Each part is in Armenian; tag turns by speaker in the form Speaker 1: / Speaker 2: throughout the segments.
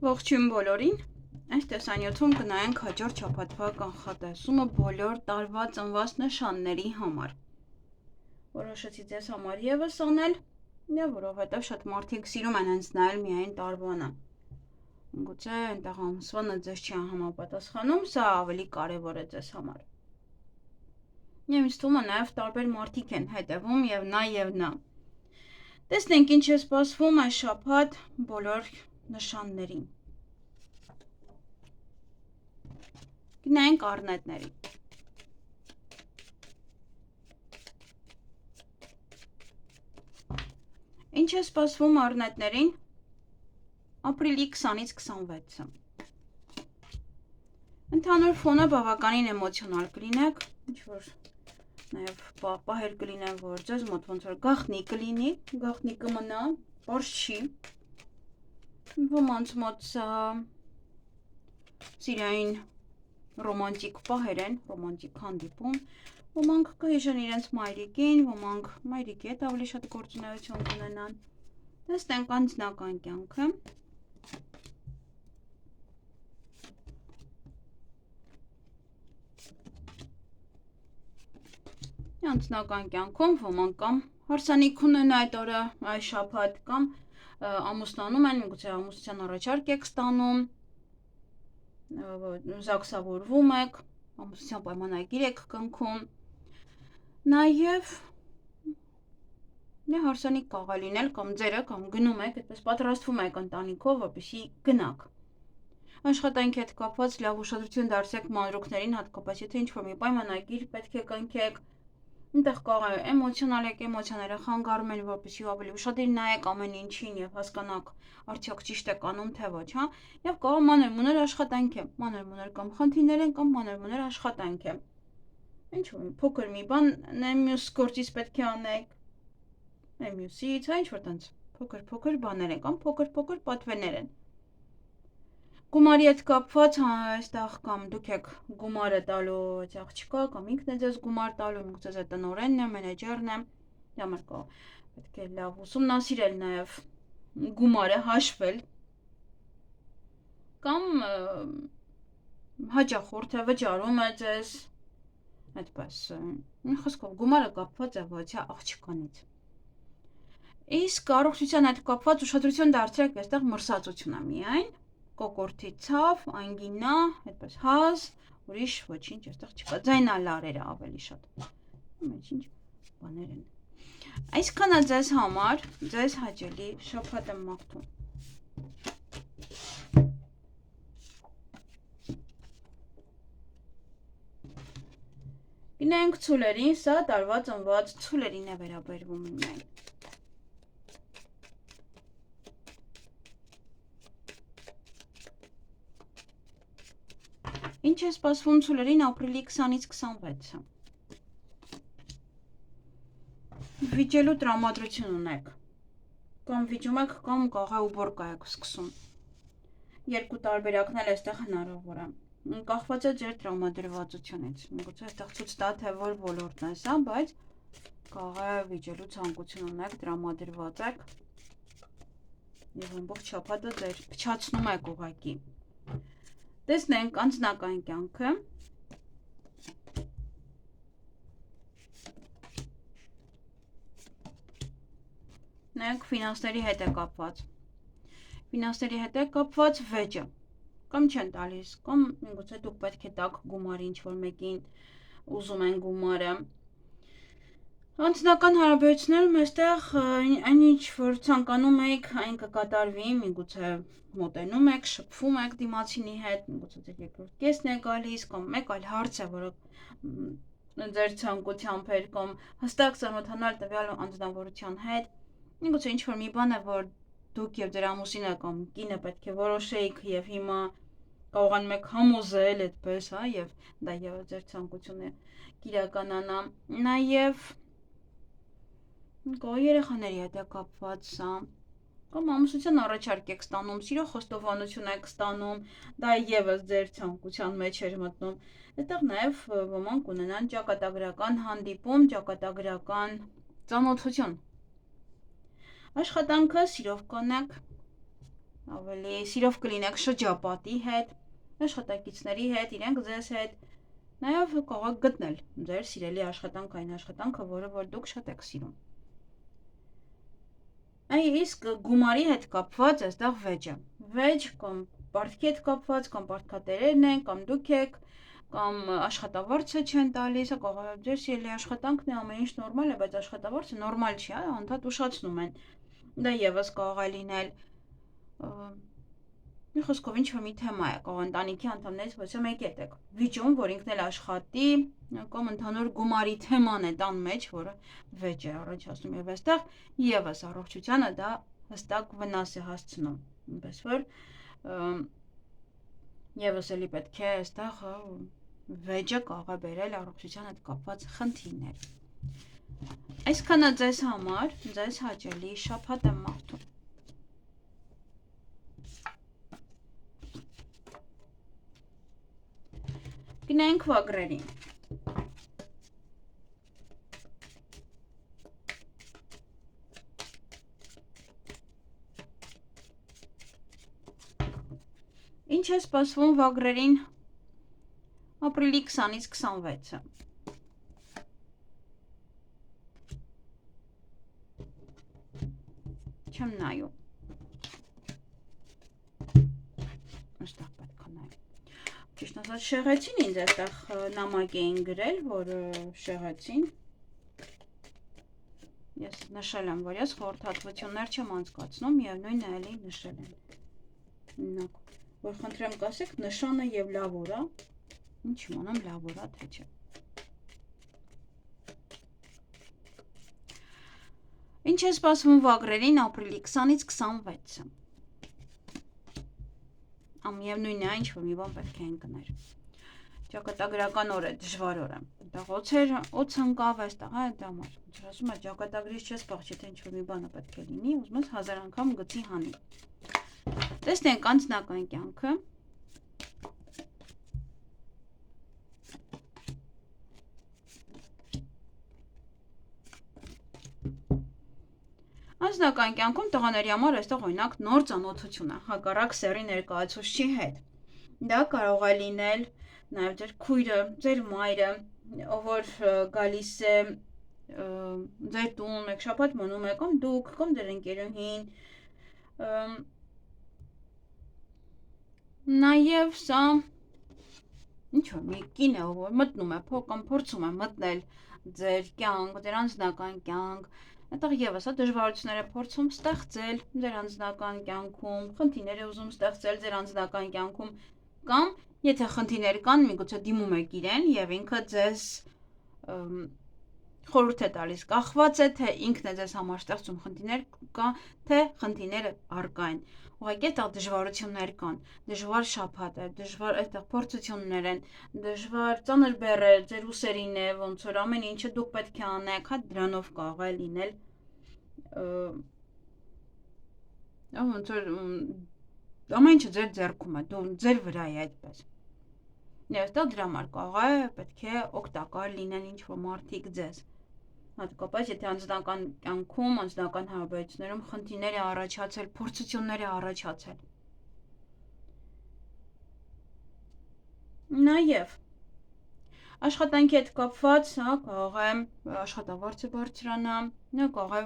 Speaker 1: Ողջույն բոլորին, այս տեսանյութում կնայենք հաջորդ շաբաթվա կանխատեսումը բոլոր տարվա ծնված նշանների համար։ Որոշեցի ձեզ համար ևս անել, որովհետև շատ մարդիկ սիրում են հենց նայել միայն տարվանը։ Գուցե այնտեղ ամսվանը ձեզ չի համապատասխանում, սա ավելի կարևոր է ձեզ համար։ Ինձ թվում է նաև տարբեր մարդիկ են հետևում եւ նա։ Տեսնենք ինչ է սպասվում այս շաբաթ բոլոր նշաններին։ Գնանք առնետներին։ Ինչ է սպասվում առնետներին ապրիլի 20-ից 26-ը։ Ընդհանուր ֆոնը բավականին էմոցիոնալ կլինեք, ինչ-որ նաև պահեր կլինեն, որ ձեզ մոտ ոնց որ գաղտնի կլինի, գաղտնի կմնա, բարձ չի։ Ոմանց մոտ սա սիրային ռոմանտիկ պահեր են, ռոմանտիկ հանդիպում, ոմանք կհիշեն իրենց մայրիկին, ոմանք մայրիկի հետ ավելի շատ գործունեություն կունենան։ Տեսնենք անձնական կյանքը։ Անձնական կյանքում ոմանք կամ հարսանիք ունեն այդ օրը, այս շաբաթ կամ ամուսնանում են, միգուցե ամուսնության առաջարկ եք ստանում, զաքսավորվում եք, ամուսնության պայմանագիր եք կնքում, նաև հարսանիք կարող է լինել կամ ձերը կամ գնում եք, այդպես պատրաստվում եք ընտանիքով, որպեսզի գնաք։ Աշխատանքի հետ կապված լավ ուշադրություն դարձրեք մանրուքներին, հատկապես եթե ինչ-որ մի պայմանագիր պետք է կնքեք, այնտեղ կարող է էմոցիոնալ եք, էմոցիաները խանգարում են, որպեսզի ավելի ուշադիր նայեք ամեն ինչին եւ հասկանաք արդյոք ճիշտ եք անում թե ոչ, հա, եւ կարող մանր-մունր աշխատանք է, մանր-մունր կամ խնդիրներ են կամ մանր-մունր աշխատանք է։ Ինչ-որ փոքր մի բան մյուս գործից պետք է անեք, մյուսից, հա, ինչ-որ տենց փոքր բաներ են կամ փոքր պատվերներ են։ Գումարի հետ կապված այստեղ կամ դուք եք գումարը տալու աղջկա կամ ինքն է ձեզ գումար տալու, միգուցե ձեր տնօրենն է, մենեջերն է, համար կարող պետք է լավ ուսումնասիրել նաև գումարը հաշվել կամ հաճախորդ է վճարում է ձեզ, այդպես, խոսքով գումարը կապված է ոչ աղջկանից։ Իսկ առողջության հետ կապված ուշադրություն դարձրեք այստեղ մրսածությունը միայն, կոկորդի ցավ, անգինա, այդպես հազ, ուրիշ ոչինչ այստեղ չկա, ձայնալարերը ավելի շատ, ինչ բաներ են։ Այսքանը ձեզ համար, ձեզ հաճելի շաբաթ եմ մաղթում։ Գնանք ցուլերին, սա տարվա ծնված ցուլերին է վերաբերվում միայն։ Ինչ է սպասվում ցուլերին ապրիլի 20-ից 26-ը։ Վիճելու տրամադրություն ունեք, կամ վիճում եք, կամ կարող է ուբորկա եք սկսում։ Երկու տարբերակն էլ այստեղ հնարավոր է։ Կախված է ձեր տրամադրվածությունից։ Միգուցե այստեղ ցույց տա, թե որ ոլորտն է սա, բայց կարող է վիճելու ցանկություն ունեք, տրամադրված եք եւ ամբողջ շաբաթը ձեր փչացնում եք ուղակի։ Տեսնենք անձնական կյանքը։ Նայեք ֆինանսների հետ է կապված։ Ֆինանսների հետ է կապված վեճը։ Կամ չեն տալիս, կամ միգուցե դուք պետք է տաք գումար ինչ-որ մեկին, ուզում են գումարը։ Անձնական հարաբերություններում այստեղ այն ինչ որ ցանկանում եք, այն կկատարվի, միգուցե մոտենում եք, շփվում եք դիմացինի հետ, միգուցե ձեր երկրորդ կեսն է գալիս, կամ մեկ այլ հարց է, որը ձեր ցանկությամբ էր, կամ հստակ ծանոթանալ տվյալ անձնավորության հետ, միգուցե ինչ-որ մի բան է, որ դուք եւ ձեր ամուսինը կամ կինը պետք է որոշեիք եւ հիմա կարողանում եք համոզել այդպես, հա, եւ դա եւս ձեր ցանկությունը կիրականանա։ Նաեւ Գո երեխաների հետ է կապված սա, կամ ամուսնության առաջարկ եք ստանում, սիրո խոստովանություն եք ստանում, դա եւս ձեր ցանկության մեջ էր մտնում։ Այդտեղ նաեւ ոմանք ունենան ճակատագրական հանդիպում, ճակատագրական ծանոթություն։ Աշխատանքը սիրով կանեք, ավելի սիրով կլինեք շրջապատի հետ, աշխատակիցների հետ, իրենք ձեզ հետ, նաև կարող գտնել ձեր սիրելի աշխատանք, այն աշխատանքը, որը որ դուք շատ եք սիրում։ Իսկ գումարի հետ կապված այստեղ վեճը։ Վեճ կամ պարտքի հետ կապված, կամ պարտքատերերն են, կամ դուք եք, կամ աշխատավարձը չեն տալիս, կարող ձեր սիրելի աշխատանքն է, ամեն ինչ նորմալ է, բայց աշխատավարձը նորմալ չի, անդադ ուշացնում են։ Դա եւս կարող է լինել մի խոսքով ինչ-որ մի թեմա է, կարող ընտանիքի անդամներից ոչ մեկի հետ եք վիճում, որ ինքն էլ աշխատի, կամ ընդհանուր գումարի թեման է տան մեջ, որը վեճ է առաջացնում եւ այստեղ եւս առողջությանը դա հստակ վնաս է հասցնում, այնպես որ եւս էլի պետք է այստեղ վեճը կարող է բերել առողջության հետ կապված խնդիրներ։ Այսքանը ձեզ համար, ձեզ հաճելի շաբաթ եմ մաղթում։ Գնանք վագրերին։ Ինչ է սպասվում վագրերին ապրիլի 20-ից 26-ը։ Չեմ նայում։ Այստեղ պետք է նայեմ։ Ճիշտ ասած շեղեցին ինձ այստեղ նամակ էին գրել, որ շեղեցին։ Ես նշել եմ, որ ես խորհրդատվություններ չեմ անցկացնում եւ նույնն է էլի նշել եմ։ Որ խնդրեմ կասեք նշանը եւ լավորա։ Ինչ իմանամ լավորա թե չէ։ Ինչ է սպասվում վագրերին ապրիլի 20-ից 26-ը։ Ամիևնույնն է, ինչ որ մի բան պետք է ընկներ։ Ճակատագրական օր է, դժվար օր է։ Այդտեղ օց ընկավ այստեղ, դա համար։ Ինչ ասում է, ճակատագրից չես փախչի, թե ինչ որ մի բանը պետք է լինի, ուզում ես 1000 անգամ գծի հանի։ Տեսնենք անձնական կյանքը։ Անձնական կյանքում տղաների համար այստեղ օրինակ նոր ծանոթություն է, հակառակ սեռի ներկայացուցչի հետ։ Դա կարող է լինել նաև ձեր քույրը, ձեր մայրը, ով որ գալիս է ձեր տուն, եք շաբաթ մնում եք, կամ դուք, կամ ձեր ընկերուհին։ Նաև սա ինչ որ մի կին է, ով որ մտնում է, կամ փորձում է մտնել ձեր կյանք, ձեր անձնական կյանք, այդտեղ եւս դժվարություններ է փորձում ստեղծել ձեր անձնական կյանքում, խնդիրներ է ուզում ստեղծել ձեր անձնական կյանքում, կամ եթե խնդիրներ կան, միգուցե դիմում եք իրեն եւ ինքը ձեզ խորհուրդ է տալիս, կախված է թե ինքն է ձեզ համար ստեղծում խնդիրներ կա, թե խնդիրները առկա են։ Ուղղակի այդտեղ դժվարություններ կան, դժվար շաբաթ է, դժվար այդտեղ փորձություններ են, դժվար ծանր բեռ է ձեր ուսերին է, ոնց որ ամեն ինչը դուք պետք է անեք, հա դրանով կարող է լինել ոնց որ ամեն ինչը ձեր ձեռքում է, դու ձեր վրա է այդպես։ Եվ այդտեղ դրա համար կարող է պետք է օգտակար լինեն ինչ որ մարդիկ ձեզ։ Հատկապես եթե անձնական կյանքում, անձնական հարաբերություններում խնդիրներ է առաջացել, փորձություններ է առաջացել։ Նաև աշխատանքի հետ կապված, հա, կարող է աշխատավարձը բարձրանա, կարող է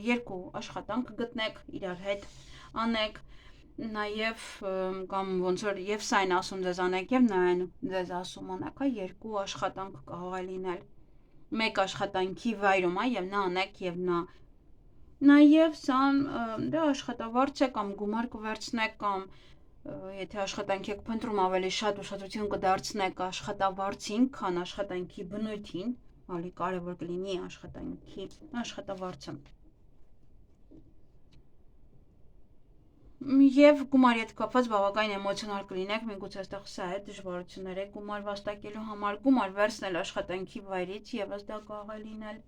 Speaker 1: երկու աշխատանք գտնեք, իրար հետ անեք, նաև կամ ոնց որ եւ սայն ասում ձեզ անեք եւ նայեն ձեզ ասում անեք, հա, երկու աշխատանք կարող է լինել։ Մեկ աշխատանքի վայրում, եւ նա անեք եւ նա նաև սա դա աշխատավարձ է կամ գումար կվերցնեք կամ եթե աշխատանքի եք փնտրում ավելի շատ ուշադրություն կդարձնեք աշխատավարձին, քան աշխատանքի բնույթին, ավելի կարևոր կլինի աշխատավարձը։ Եվ գումարի հետ կապված բավական էմոցիոնալ կլինեք, միգուցե այստեղ սա է դժվարություններ է գումար վաստակելու համար, գումար վերցնել աշխատանքի վայրից եւս դա կարող է լինել։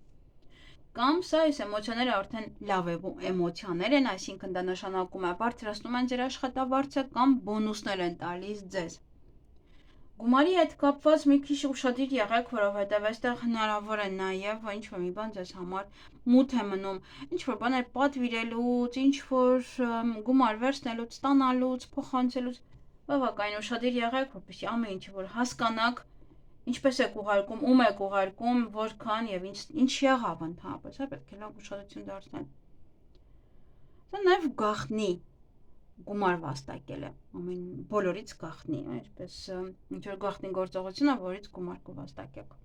Speaker 1: Կամ սա այս էմոցիաները արդեն լավ էմոցիաներ են, այսինքն դա նշանակում է բարձրացնում են ձեր աշխատավարձը կամ բոնուսներ են տալիս ձեզ։ Գումարի հետ կապված մի քիչ ուշադիր եղեք, որովհետև այստեղ հնարավոր է նաև ինչ-որ մի բան ձեզ համար մութ է մնում, ինչ-որ բաներ պատվիրելուց, ինչ-որ գումար վերցնելուց, ստանալուց, փոխանցելուց, բավականին ուշադիր եղեք, որպեսզի ամեն ինչը որ հասկանաք, ինչպես եք ուղարկում, ում եք ուղարկում, որքան եւ ինչ եղավ ընդհանրապես, պետք է լավ ուշադրություն դարձնել։ Դա նաև գաղտնի գումար վաստակել է, ամեն բոլորից գաղտնի, այսպես ինչ որ գաղտնի գործողություն է, որից գումար կվաստակեք։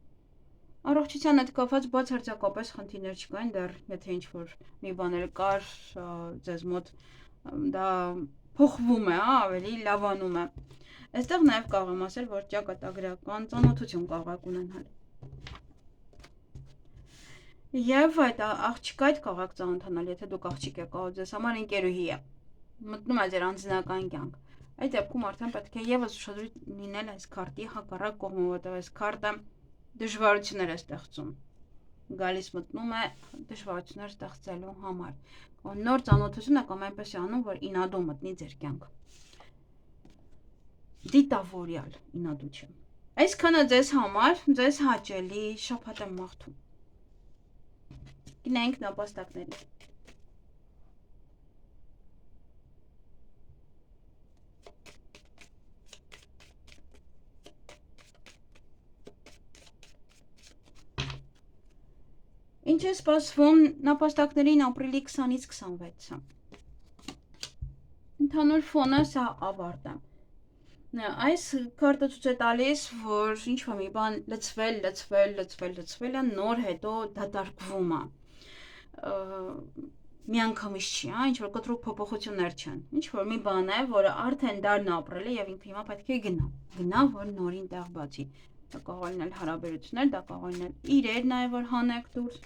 Speaker 1: Առողջության հետ կապված բացարձակապես խնդիրներ չկային, դեռ եթե ինչ-որ մի բաներ կար ձեզ մոտ, դա փոխվում է, ավելի լավանում է։ Այստեղ նաև կարող եմ ասել, որ ճակատագրական ծանոթություն կարող եք ունենալ։ Եվ այդ աղջիկը այդ կարող եք ծանոթանալ, եթե դուք աղջիկ եք, ձեզ համար ընկերուհի է։ Մտնում է ձեր անձնական կյանք։ Այդ դեպքում արդեն պետք է եւս ուշադրություն լինել այս քարտի հակառակ կողմը, որտեղ այս քարտը դժվարություններ է ստեղծում։ Գալիս մտնում է դժվարություններ ստեղծելու համար։ Նոր ծանոթություն է կամ այնպես է անում, որ ինադու մտնի ձեր կյանք։ Դիտավորյալ ինադություն։ Այսքանը ձեզ համար, ձեզ հաճելի շաբաթ եմ մաղթում։ Գնանք նապաստակների։ Ինչ է սպասվում նապաստակներին ապրիլի 20-ից 26-ը։ Ընդհանուր ֆոնը սա ավարտ է։ Այս քարտը ցույց է տալիս, որ ինչ-որ մի բան լցվել է, նոր հետո դատարկվում է։ Միանգամից չի, ինչ-որ կտրուկ փոփոխություններ չեն։ Ինչ-որ մի բան է, որը արդեն դառն ապրել է եւ ինքը հիմա պետք է գնա, որ նորին տեղ բացի։ Դա կարող է լինել հարաբերություններ, դա կարող է լինել իրեր նաև որ հանեք դուրս,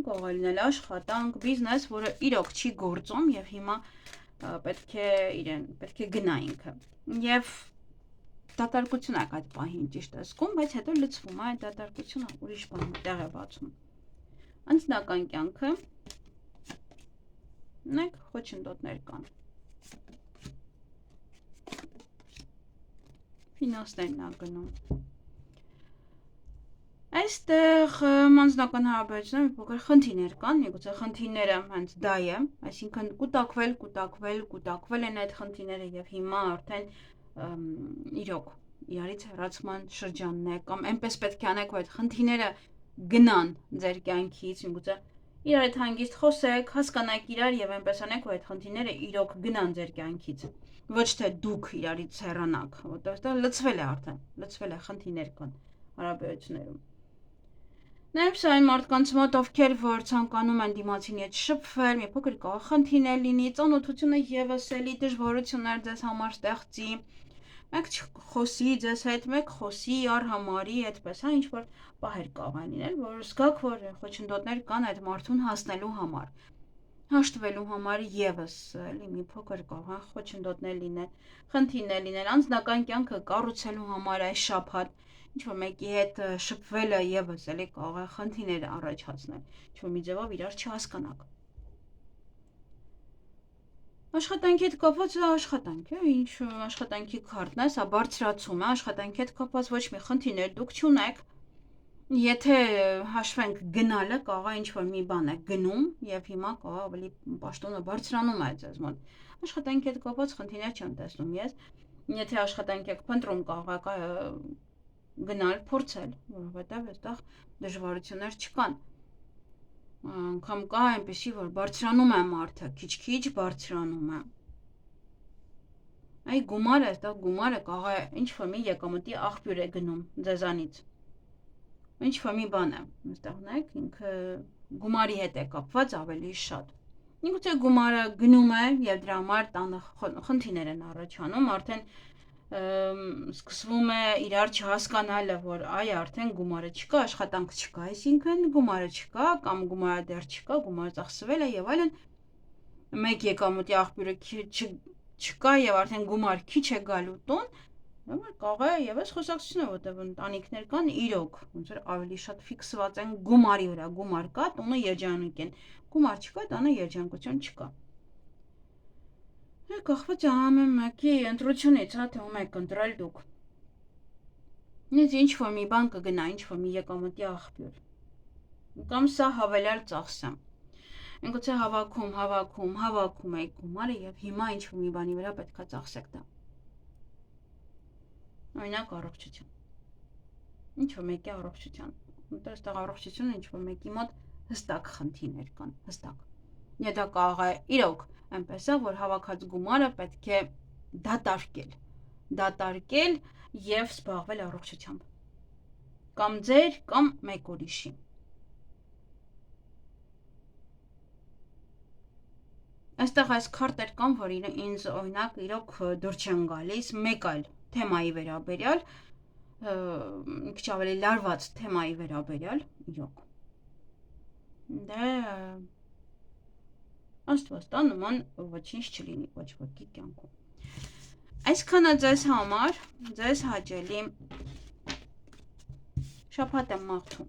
Speaker 1: կարող է լինել աշխատանք, բիզնես, որը իրոք չի գործում եւ հիմա պետք է գնա ինքը։ Եվ դատարկություն է այդ պահին ճիշտ է զգում, բայց հետո լցվում է այդ դատարկությունը ուրիշ բան տեղ է բացում։ Անձնական կյանքը նայեք խոչընդոտներ կան։ Ֆինանսներն ա գնում։ Այստեղ անձնական հարաբերություններ մի փոքր խնդիրներ կան, միգուցե խնդիրները հենց դա է, այսինքն կուտակվել են այդ խնդիրները եւ հիմա արդեն իրոք իրարից հեռացման շրջանն է կամ այնպես պետք է անեք, որ այդ խնդիրները գնան ձեր կյանքից, միգուցե իրար հետ հանգիստ խոսեք, հասկանաք իրար եւ այնպես անեք, որ այդ խնդիրները իրոք գնան ձեր կյանքից, ոչ թե դուք իրարից հեռանաք, որտեղ դա լցվել է խնդիրներ կան հարաբերություններում։ Նաև սա այն մարդկանց մոտ, ովքեր որ ցանկանում են դիմացինի հետ շփվել, մի փոքր կարող խնդիրներ լինի, ծանոթությունը եւս էլի դժվարություններ ձեզ համար ստեղծի, մեկ խոսի ձեզ հետ, մեկ խոսի արհամարի, այդպես, ինչ որ պահեր կարող են լինել, որ զգաք, որ խոչընդոտներ կան այդ մարդուն հասնելու համար, հաշտվելու համար եւս էլի մի փոքր կարող են խոչընդոտներ լինել, խնդիրներ լինել, անձնական կյանքը կառուցելու համար այս շաբաթ ինչ-որ մեկի հետ շփվելը եւս էլի կարող է խնդիրներ առաջացնել, ինչ-որ մի ձևով իրար չհասկանաք։ Աշխատանքի հետ կապված աշխատանք է, ինչ աշխատանքի քարտն է, սա բարձրացում է, աշխատանքի հետ կապված ոչ մի խնդիրներ դուք չունեք, եթե հաշվենք գնալը, կարող է ինչ-որ մի բան է գնում եւ հիմա կարող ավելի պաշտոնը բարձրանում է ձեզ մոտ։ Աշխատանքի հետ կապված խնդիրներ չեմ տեսնում ես, եթե աշխատանք եք փնտրում, կարող եք գնալ փորձել, որովհետև այստեղ դժվարություններ չկան։ Անգամ կա այնպեսի, որ բարձրանում է մարդը, քիչ-քիչ բարձրանում է։ Այ գումարը, այստեղ գումարը կարող է ինչ-որ մի եկամտի աղբյուր է գնում ձեզանից։ Ինչ-որ մի բան է, այստեղ նայեք, ինքը գումարի հետ է կապված ավելի շատ։ Միգուցե գումարը գնում է եւ դրա համար տանը խնդիրներ են առաջանում, արդեն սկսվում է իրար չհասկանալը, որ այ արդեն գումարը չկա, աշխատանք չկա, այսինքն գումարը չկա կամ գումարը դեռ չկա, գումարը ծախսվել է եւ այլն, մեկ եկամուտի աղբյուրը չկա եւ արդեն գումար քիչ է գալու տուն, կարող է եւս խոսակցությունը, որտեղ ընտանիքներ կան իրոք, ոնց որ ավելի շատ ֆիքսված են գումարի վրա, գումար կա, տունը երջանիկ են, գումար չկա, տանը երջանկություն չկա։ Կախված է ամեն մեկի ընտրությունից, թե ում եք ընտրել դուք։ Ինձ ինչ-որ մի բան կգնա, ինչ-որ մի եկամտի աղբյուր։ Կամ սա հավելյալ ծախս է։ Ինքնուցե հավաքում եք գումարը եւ հիմա ինչ-որ մի բանի վրա պետքա ծախսեք դա։ Օրինակ առողջություն։ Ինչ-որ մեկի առողջության։ Այստեղ առողջությունը ինչ-որ մեկի մոտ հստակ խնդիրներ կան, հստակ։ Եթե դա կարող է իրոք այնպես է, որ հավաքած գումարը պետք է դատարկել եւ զբաղվել առողջությամբ։ Կամ ձեր, կամ մեկ ուրիշի։ Այստեղ այս քարտեր կան, որ ինձ օրինակ իրոք դուր չեն գալիս մեկ այլ թեմայի վերաբերյալ, մի քիչ ավելի լարված թեմայի վերաբերյալ, իրոք։ Դե Աստված տա նման ոչինչ չլինի ոչ ոքի կյանքում։ Այսքանը ձեզ համար, ձեզ հաճելի շաբաթ եմ մաղթում։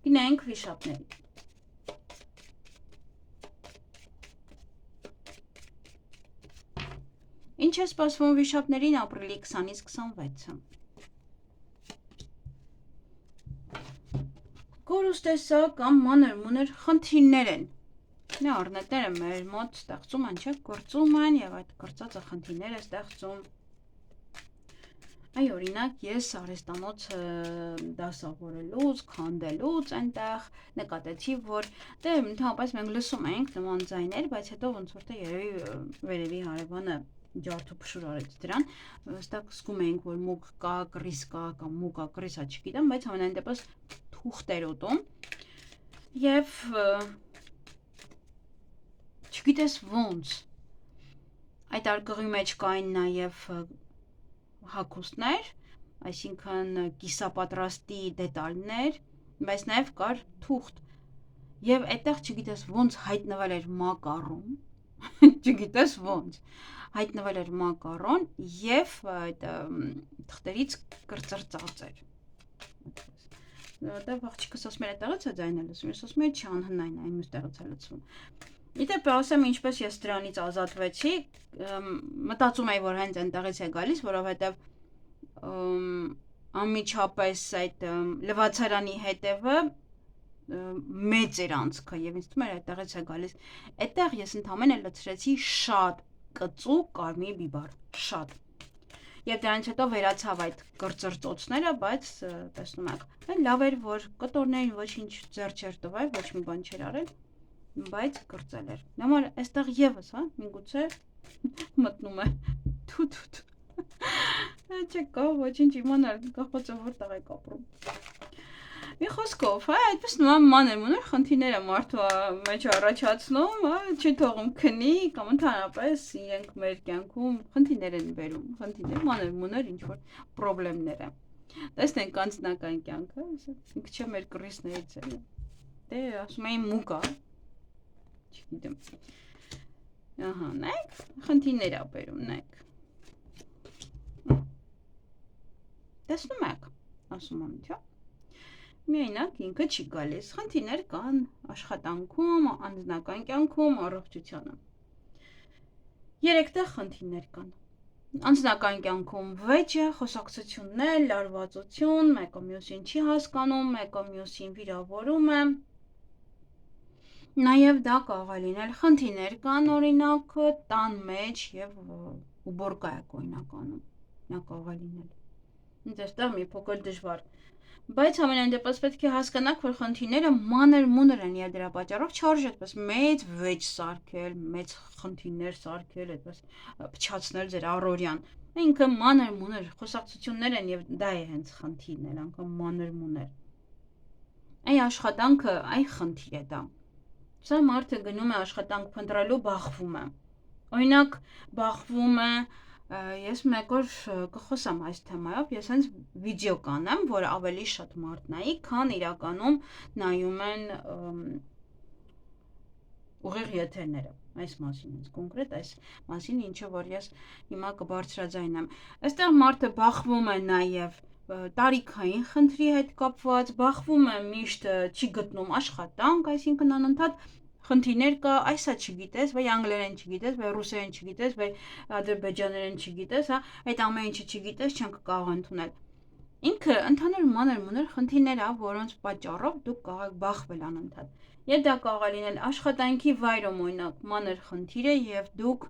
Speaker 1: Գնանք վիշապների։ Ինչ է սպասվում վիշապներին ապրիլի 20-ից 26-ը։ Կորուստեսա կամ մանր-մունր խնդիրներ են։ Առնետները մեր մոտ ստեղծում են, չէ, գործում են եւ այդ գործածը խնդիրներ է ստեղծում։ Այ օրինակ ես արհեստանոցը դասավորելուց, քանդելուց այնտեղ նկատեցի, որ դե ընդհանրապես մենք լսում ենք նման ձայներ, բայց հետո ոնց որ թե վերևի հարևանը ջարդու փշուր արեց դրան, այստեղ զգում էինք, որ մուկ կա, կռիս կա կամ մուկա կռիսա չգիտեմ, բայց ամենայն դեպս թուղթ էր ուտում եւ չգիտես ոնց այդ արկղի մեջ կային նաեւ հագուստներ, այսինքն կիսապատրաստի դետալներ, բայց նաեւ կար թուղթ եւ այդտեղ չգիտես ոնց հայտնվել էր մակարոն, չգիտես ոնց հայտնվել էր մակարոն եւ այդ թղթերից կրծրծած էր։ Դա աղջիկս ասում էր այդտեղից է ձայնը լսում, ես ասում եմ չի անհնայն, այն մյուստեղից է լսում։ Իդեպ ասեմ ինչպես ես դրանից ազատվեցի, մտածում էի, որ հենց այնտեղից է գալիս, որովհետեւ անմիջապես այդ լվացարանի հետևը մեծ էր անցքը եւ ինձ թվում էր այդտեղից է գալիս։ Այդտեղ ես ընդամենը լցրեցի շատ կծու կարմիր բիբար, շատ։ Եվ դրանից հետո վերացավ այդ կրծրծոցները, բայց տեսնում եք, լավ էր, որ կտորներին ոչինչ ձեռ չէր տվել, ոչ մի բան չէր արել, բայց կրծել էր։ Նամար այստեղ եւս, հա, միգուցե մտնում է թութ։ Չկա ոչինչ իմանալ, կախված է որտեղ եք ապրում։ Մի խոսքով, հա, այդպես նման մանր-մունր խնդիրները մարդու մեջ առաջացնում, հա, չի թողում քնի կամ ընդհանրապես իրենք մեր կյանքում խնդիրներ են բերում, խնդիրներ, մանր-մունր ինչ-որ պրոբլեմներ են։ Տեսնենք անձնական կյանքը, ինքը չէ մեր կռիսներից է։ Դե ասում էին մուկա, չգիտեմ։ Ահա, նայեք, խնդիրներ ա բերում, նայեք։ Տեսնում եք, ասում եմ, չէ՞։ Միայնակ ինքը չի գալիս, խնդիրներ կան աշխատանքում, անձնական կյանքում, առողջությանը։ 3 տեղ խնդիրներ կան։ Անձնական կյանքում վեճը, խոսակցություններ, լարվածություն, մեկը մյուսին չի հասկանում, մեկը մյուսին վիրավորում է։ Նաև դա կարող է լինել խնդիրներ կան օրինակ տան մեջ եւ ուբորկայակ օրինականում։ Նա կարող է լինել։ Այստեղ մի փոքր դժվար։ Բայց ամենայն դեպս պետք է հասկանաք, որ խնդիրները մանր-մունր են եւ դրա պատճառով չարժե այդպես մեծ վեճ սարքել, մեծ խնդիրներ սարքել, այդպես փչացնել ձեր առօրյան։ Ինքը մանր-մունր խոսակցություններ են եւ դա է հենց խնդիրն էլ, անգամ մանր-մունր։ Այ աշխատանքը, այ խնդիր է դա։ Սա մարդը գնում է աշխատանք փնտրելու, բախվում է։ Օրինակ, բախվում է ես մեկ օր կխոսամ այս թեմայով, ես հենց վիդեո կանեմ, որ ավելի շատ մարդ նայի, քան իրականում նայում են ուղիղ եթերները, այս մասին, կոնկրետ այս մասին, ինչը որ ես հիմա կբարձրաձայնեմ։ Այստեղ մարդը բախվում է նաև տարիքային խնդրի հետ կապված, բախվում է միշտ չի գտնում աշխատանք, այսինքն անընդհատ խնդիրներ կա, այսա չգիտես, վայ անգլերեն չգիտես, վայ ռուսերեն չգիտես, վայ ադրբեջաներեն չգիտես, հա, այդ ամեն ինչը չգիտես, չենք կարող ընդունել։ Ինքը ընդհանուր մանր-մունր խնդիրներ ա, որոնց պատճառով դուք կարող եք բախվել անընդհատ։ Եվ դա կարող է լինել աշխատանքի վայրում օրինակ մանր խնդիր է եւ դուք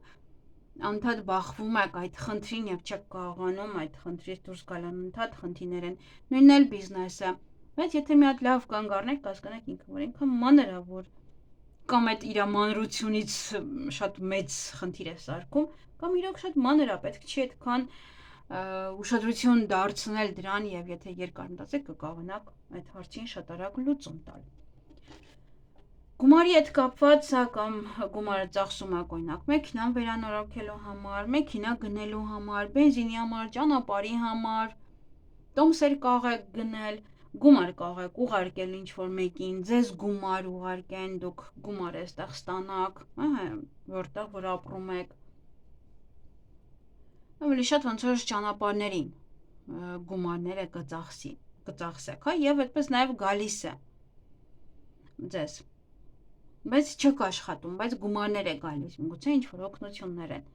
Speaker 1: անդադ բախվում եք այդ խնդրին եւ չեք կարողանում այդ խնդրից դուրս գալ անընդհատ խնդիրներ են։ Նույնն էլ բիզնեսը։ Բայց եթե մի հատ լավ կանգ առնեք, կհասկանաք ինքը որ ինքը մանր է, որ կամ այդ իր մանրությունից շատ մեծ խնդիր է սարքում, կամ իրոք շատ մանր է, պետք չի այդքան ուշադրություն դարձնել դրան եւ եթե երկար մտածեք կկարողանաք այդ հարցին շատ արագ լուծում տալ։ Գումարի հետ կապված սա կամ գումարը ծախսում եք օրինակ մեքենան վերանորոգելու համար, մեքենա գնելու համար, բենզինի համար, ճանապարհի համար, տոմսեր կարող եք գնել, գումար կարող եք ուղարկել ինչ-որ մեկին, ձեզ գումար ուղարկեն, դուք գումար այստեղ ստանաք, որտեղ որ ապրում եք։ Ավելի շատ ոնց որ ճանապարհներին գումարները կծախսեք, հա, եւ այդպես նաեւ գալիս է ձեզ։ Բայց չեք աշխատում, բայց գումարներ է գալիս, միգուցե ինչ-որ օգնություններ են։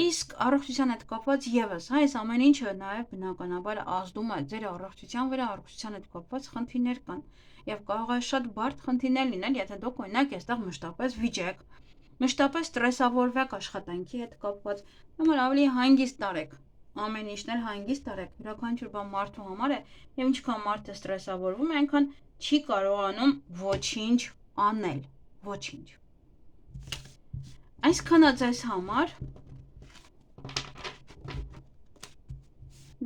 Speaker 1: Իսկ առողջության հետ կապված եւս, հա, այս ամեն ինչը նաեւ բնականաբար ազդում է ձեր առողջության վրա, առողջության հետ կապված խնդիրներ կան եւ կարող է շատ բարդ խնդիրներ լինել, եթե դուք օրինակ այստեղ մշտապես վիճեք, մշտապես ստրեսավորվեք աշխատանքի հետ կապված, համար ավելի հանգիստ տարեք, ամեն ինչն էլ հանգիստ տարեք, յուրաքանչյուր բան մարդու համար է եւ ինչքան մարդը ստրեսավորվում է, այնքան չի կարողանում ոչինչ անել, ոչինչ։ Այսքանը ձեզ համար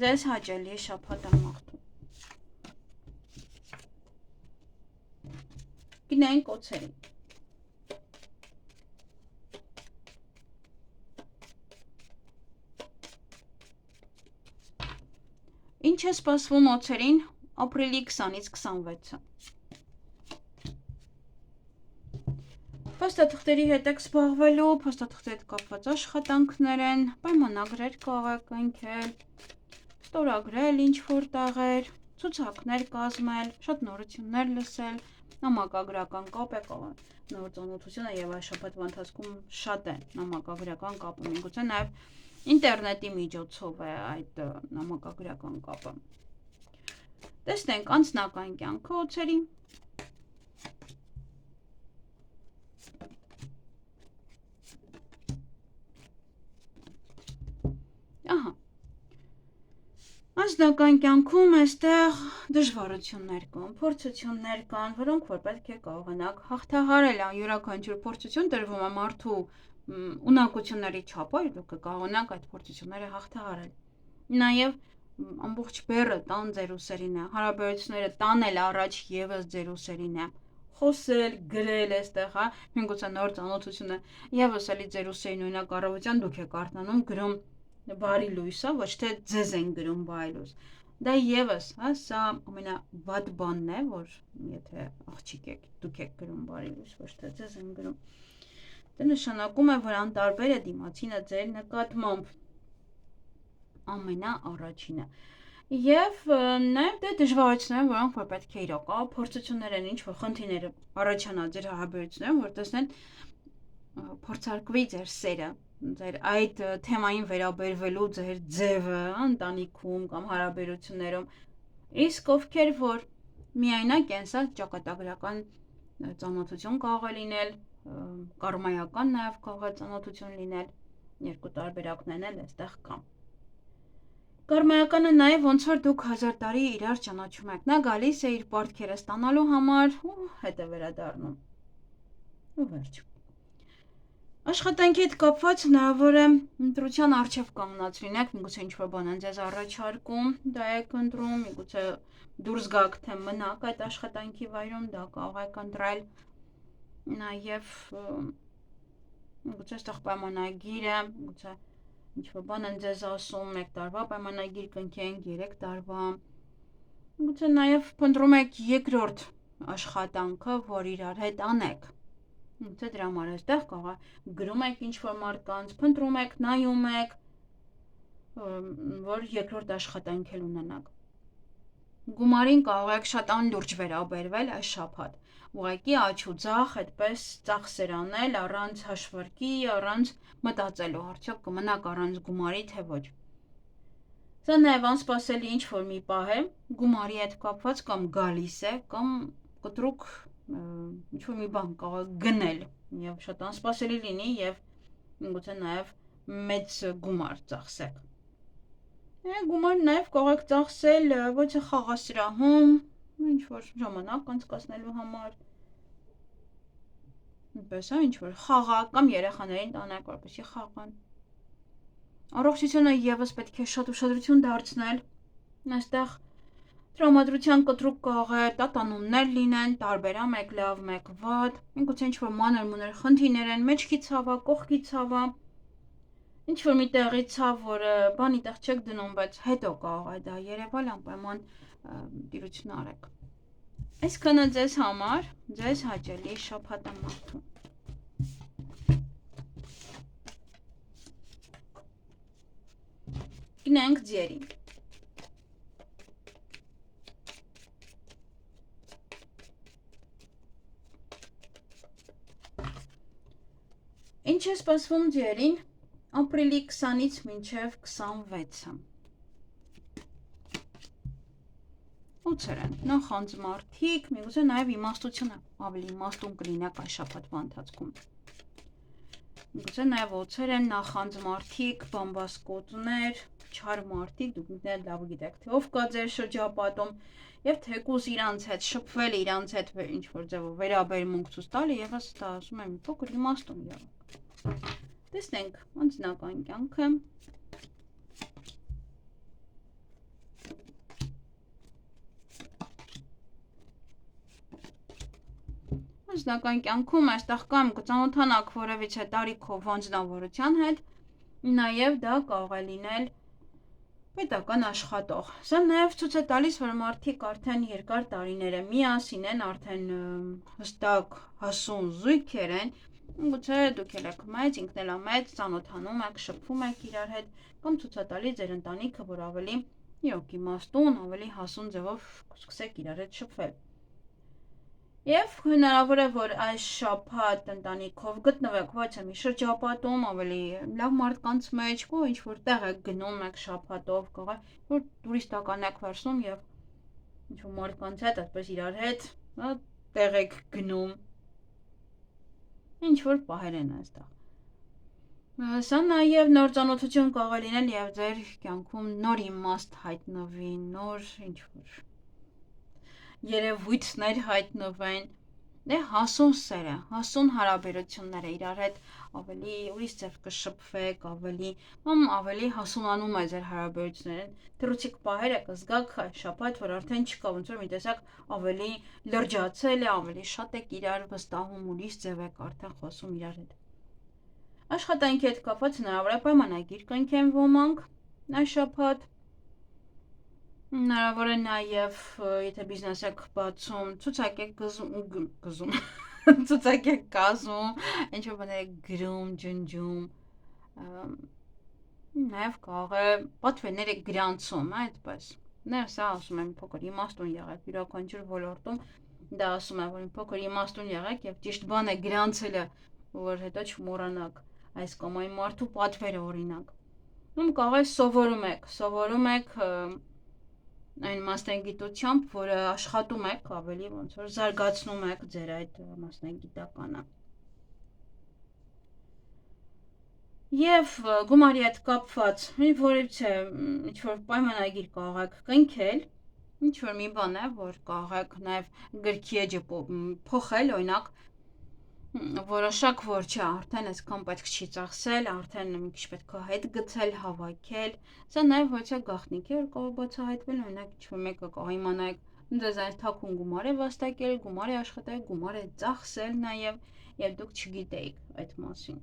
Speaker 1: ձեզ հաճելի շաբաթ ամաղթում։ Գնանք օցերին։ Ինչ է սպասվում օցերին ապրիլի 20-ից 26-ը։ Փաստաթղթերի հետ եք զբաղվելու, փաստաթղթերի հետ կապված աշխատանքներ են, պայմանագրեր կարող եք ընկել, ստորագրել ինչ-որ տեղեր, ցուցակներ կազմել, շատ նորություններ լսել, նամակագրական կապ է կարող նոր ծանոթությունը եւ այս շաբաթվա ընթացքում շատ է նամակագրական կապը, միգուցե նաեւ ինտերնետի միջոցով է այդ նամակագրական կապը։ Տեսնենք անձնական կյանքը օցերի։ Ահա։ Անձնական կյանքում այստեղ դժվարություններ կան, փորձություններ կան, որոնք որ պետք է կարողանաք հաղթահարել, յուրաքանչյուր փորձություն տրվում է մարդու ունակությունների չափով, դուք կկարողանաք այդ փորձությունները հաղթահարել։ Նաև ամբողջ բեռը տան ձեր ուսերին է, հարաբերությունները տանել առաջ եւս ձեր ուսերին է։ Խոսել, գրել այստեղ, հա, միգուցե նոր ծանոթությունը եւս էլի ձեր ուսերին օրինակ առավոտյան դուք եք արթնանում գրում բարի լույսը, ոչ թե ձեզ են գրում բարի լույս։ Դա եւս, հա, սա ամենավատ բանն է, որ եթե աղջիկ եք, դուք եք գրում բարի լույս, ոչ թե ձեզ են գրում։ Դա նշանակում է, որ անտարբեր է դիմացինը ձեր նկատմամբ ամենաառաջինը։ Եվ նաև դա դժվարություններ են, որոնք որ պետք է իրոք, փորձություններ են, ինչ որ խնդիրներ առաջանա ձեր հարաբերություններում, որ տեսնեն փորձարկվի ձեր սերը, ձեր այդ թեմային վերաբերվելու ձեր ձևը ընտանիքում կամ հարաբերություններում։ Իսկ ովքեր որ միայնակ են, սա ճակատագրական ծանոթություն կարող է լինել, կարմայական նաև կարող է ծանոթություն լինել, երկու տարբերակներն էլ այստեղ կա։ Կարմայականը նաև ոնց որ դուք 1000 տարի իրար ճանաչում եք, նա գալիս է իր պարտքերը ստանալու համար ու հետ է վերադառնում։ Ու վերջ։ Աշխատանքի հետ կապված հնարավոր է ընտրության առջև կանգնած լինեք, միգուցե ինչ-որ բան են ձեզ առաջարկում, դա եք ընտրում, միգուցե դուրս գաք թե մնաք այդ աշխատանքի վայրում, դա կարող եք ընտրել։ Նաև միգուցե այստեղ պայմանագիր է, միգուցե ինչ-որ բան են ձեզ ասում, 1 տարվա պայմանագիր կնքենք, 3 տարվա։ Միգուցե նաև փնտրում եք երկրորդ աշխատանքը, որ իրար հետ անեք։ Միգուցե դրա համար այստեղ կարող է գրում եք ինչ-որ մարդկանց, փնտրում եք, նայում եք, որ երկրորդ աշխատանք էլ ունենաք։ Գումարին կարող եք շատ անլուրջ վերաբերվել այս շաբաթ։ ուղղակի աչուձախ այդպես ծախսեր անել առանց հաշվարկի, առանց մտածելու, արդյոք կմնաք առանց գումարի, թե ոչ։ Սա նաև անսպասելի ինչ-որ մի պահ է, գումարի հետ կապված կամ գալիս է, կամ կտրուկ ինչ-որ մի բան կարող գնել, և շատ անսպասելի լինի, և գուցե նաև մեծ գումար ծախսեք։ Գումար նաև կարող եք ծախսել ոչ թե խաղասրահում, ինչ-որ ժամանակ անցկացնելու համար, ինչ-որ խաղակ կամ երեխաներին տանեք, որպեսզի խաղան։ Առողջությունը ևս պետք է շատ ուշադրություն դարձնել, այստեղ տրամադրության կտրուկ կարող է տատանումներ լինեն, տարբերա, մեկ լավ, մեկ վատ, գուցե ինչ-որ մանր-մունր խնդիրներ են, մեջքի ցավա, կողքի ցավա, ինչ-որ մի տեղի ցավ, որը բանի տեղ չեք դնում, բայց հետո կարող է դա երևալ, անպայման տիրություն արեք։ Այսքանը ձեզ համար, ձեզ հաճելի շաբաթ մաղթում։ Գնանք ձերին։ Ինչ է սպասվում ձերին ապրիլի 20-ից մինչև 26-ը։ Ոցեր են, նախանձմարդիկ, միգուցե նաև իմաստությունը ավելի իմաստուն կլինեք այս շաբաթվա ընթացքում։ Միգուցե նաև ոցեր են, նախանձմարդիկ, բամբասկոտներ, չար մարդիկ, դուք ինքներդ լավ գիտեք, թե ով կա ձեր շրջապատում, եւ թեկուզ իրանց հետ շփվել, իրանց հետ ինչ-որ ձևով վերաբերմունք ցույց տալը, եւս դա ասում եմ փոքր իմաստուն եղեք։ Տեսնենք անձնական կյանքը։ Անձնական կյանքում այստեղ կամ կծանոթանաք որևիցե տարիքով անձնավորության հետ, նաև դա կարող է լինել պետական աշխատող։ Սա նաև ցույց է տալիս, որ մարդիկ արդեն երկար տարիներ է միասին են, արդեն հստակ հասուն զույգեր են, գուցե դուք եք մեծ, ինքն էլ մեծ, ծանոթանում եք, շփվում եք իրար հետ, կամ ցույց է տալիս ձեր ընտանիքը, որ ավելի իմաստուն, ավելի հասուն ձևով սկսեք իրար հետ շփվել։ Եվ հնարավոր է, որ այս շաբաթ ընտանիքով գտնվեք ոչ մի շրջապատում, ավելի լավ մարդկանց մեջ, ու ինչ-որ տեղ եք գնում եք շաբաթով, կարող է, որ տուրիստական եք վերցնում և ինչ-որ մարդկանց հետ, այդպես իրար հետ, տեղ եք գնում, ինչ-որ պահեր են այստեղ։ Սա նաև նոր ծանոթություն կարող է լինել և ձեր կյանքում նոր իմաստ հայտնվի, նոր ինչ-որ երևույթներ հայտնվեն, հասուն սերը, հասուն հարաբերությունները իրար հետ ավելի ուրիշ ձև կշփվեք, ավելի հասունանում է ձեր հարաբերությունները, թռուցիկ պահեր եք զգաք այս շաբաթ, որ արդեն չկա, ոնց որ մի տեսակ ավելի լրջացել է, ավելի շատ եք իրար վստահում, ուրիշ ձև եք արդեն խոսում իրար հետ։ Աշխատանքի հետ կապված հնարավոր է պայմանագիր կնքեն ոմանք այս շաբաթ։ Հնարավոր է նաև, եթե բիզնես եք բացում, ցուցակ եք ցուցակ եք կազմում, ինչ-որ բաներ եք գրում, ջնջում, նաև կարող է պատվերներ եք գրանցում, այդպես։ Սա ասում եմ փոքր իմաստուն եղեք յուրաքանչյուր ոլորտում, դա ասում է, որ փոքր իմաստուն եղեք և ճիշտ բան է գրանցելը, որ հետո չմոռանաք այս կամ այն մարդու պատվերը օրինակ։ Կարող է սովորում եք այն մասնագիտությամբ, որը աշխատում եք, ավելի ոնց որ զարգացնում եք ձեր այդ մասնագիտականը։ Եվ գումարի հետ կապված որևիցե ինչ-որ պայմանագիր կարող եք կնքել, ինչ-որ մի բան է, որ կարող եք նաև գրքի էջը փոխել, օրինակ որոշակ, որ չէ, արդեն այսքան պետք չի ծախսել, արդեն մի քիչ պետք է հետ գցել, հավաքել, սա նաև ոչ է գաղտնիք է, որ կարող բացահայտվել, օրինակ ինչ-որ մեկը կարող իմանայք, ձեզ այս թաքուն գումար է վաստակել, գումար է աշխատել, գումար է ծախսել նաև, և դուք չգիտեիք այդ մասին։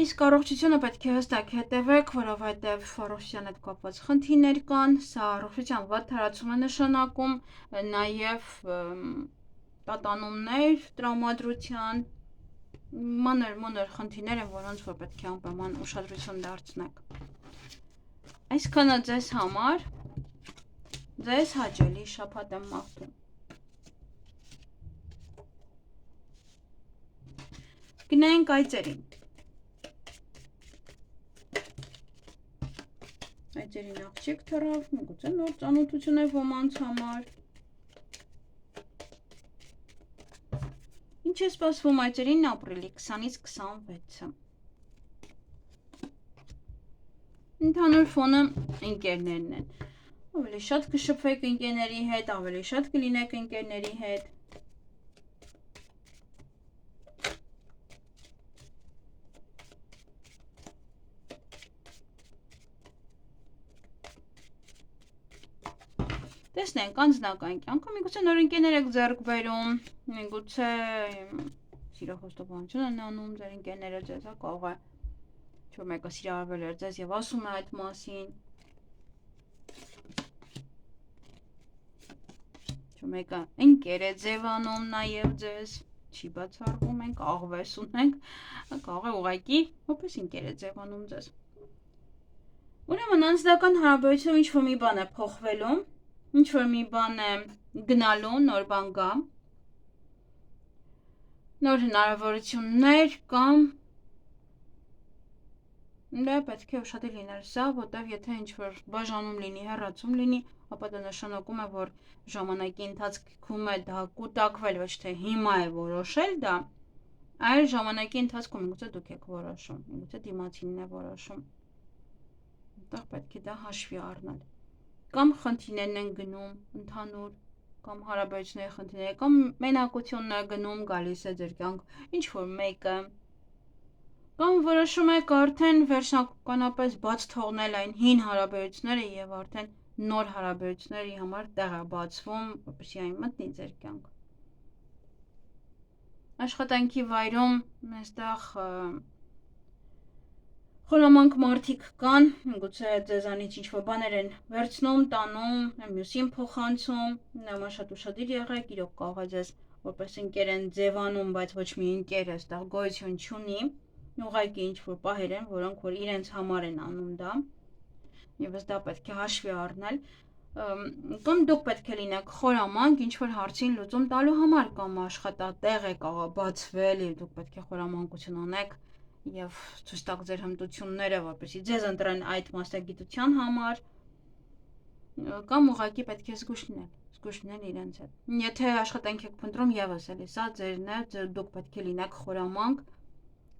Speaker 1: Իսկ առողջությունը պետք է հստակ հետևեք, որովհետև առողջության հետ կապված խնդիրներ կան, սա առողջության վատ թարացում է նշանակում, նաև տատանումներ, տրամադրության, մանր խնդիրներ են, որոնց որ պետք է անպայման ուշադրություն դարձնեք։ Այսքանը ձեզ համար, ձեզ հաճելի շաբաթ եմ մաղթում։ Գնանք այծերին։ Այծերին աղջիկ թռավ, միգուցե նոր ծանոթություն է ոմանց համար։ Ինչ է սպասվում այծերին ապրիլի 20-ից 26-ը։ Ընդհանուր ֆոնը ընկերներն են։ Ավելի շատ կշփվեք ընկերների հետ, ավելի շատ կլինեք ընկերների հետ։ Տեսնենք անձնական կյանքում, միգուցե նոր ընկերներ եք ձեռք բերում, միգուցե սիրախոստովանություն են անում ձեր ընկերները ձեզ, կարող է ինչ-որ մեկը սիրահարվել էր ձեզ եւ ասում է այդ մասին։ Ինչ-որ մեկը ընկեր է ձևանում նաեւ ձեզ, չի բացառվում, ենք աղվես ունենք, կարող է ուղղակի որպես ընկեր է ձևանում ձեզ։ Ուրեմն անձնական հարաբերությունում ինչ-որ մի բան է փոխվելու, ինչ-որ մի բան է գնալու, նոր բան գա, նոր հնարավորություններ կամ դա պետք է ուշադիր լինել սա, որտեղ եթե ինչ-որ բաժանում լինի, հեռացում լինի, ապա դա նշանակում է, որ ժամանակի ընթացքում է դա կուտակվել, ոչ թե հիմա է որոշել դա, այլ ժամանակի ընթացքում միգուցե դուք եք որոշում, միգուցե դիմացինն է որոշում։ Այդտեղ պետք է դա հաշվի առնել։ Կամ խնդիրներն են գնում ընդհանուր, կամ հարաբերությունների խնդիրները, կամ մենակությունն է գնում, գալիս է ձեր կյանք ինչ-որ մեկը, կամ որոշում եք արդեն վերջնականապես բաց թողնել այն հին հարաբերությունները եւ արդեն նոր հարաբերությունների համար տեղ է բացվում, որպեսզի այն մտնի ձեր կյանք։ Աշխատանքի վայրում այստեղ խորամանկ մարդիկ կան, միգուցե ձեզանից ինչ-որ բաներ են վերցնում, տանում, մյուսին փոխանցում, նման շատ ուշադիր եղեք, իրոք կարող է ձեզ որպես ընկեր են ձևանում, բայց ոչ մի ընկեր այստեղ գոյություն չունի, ուղղակի ինչ-որ պահեր են, որոնք որ իրենց համար են անում դա, եւս դա պետք է հաշվի առնել, կամ դուք պետք է լինեք խորամանկ, ինչ-որ հարցին լուծում տալու համար, կամ աշխատատեղ է կարող բացվել եւ դուք պետք է խորամանկություն անեք եւ ցույց տաք ձեր հմտությունները, որպեսզի ձեզ ընտրեն այդ մասնագիտության համար, կամ ուղղակի պետք է զգույշ լինել իրենց հետ։ Եթե աշխատանք եք փնտրում, եւս էլի սա ձերն է, դուք պետք է լինեք խորամանկ,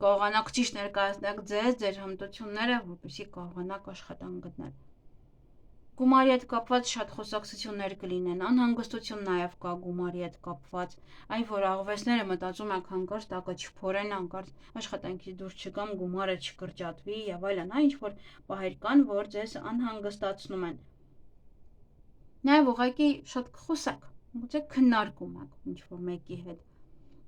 Speaker 1: կարողանաք ճիշտ ներկայացնել ձեր հմտությունները, որպեսզի կարողանաք աշխատանք գտնել։ Գումարի հետ կապված շատ խոսակցություններ կլինեն, անհանգստություն նաև կա գումարի հետ կապված, այն որ աղվեսները մտածում եք հանկարծ տակը չփորեն, հանկարծ աշխատանքից դուրս չգամ, գումարը չկրճատվի եւ այլն, ինչ որ պահեր կան, որ ձեզ անհանգստացնում են։ Նաև ուղղակի շատ կխոսեք, միգուցե քննարկում եք ինչ որ մեկի հետ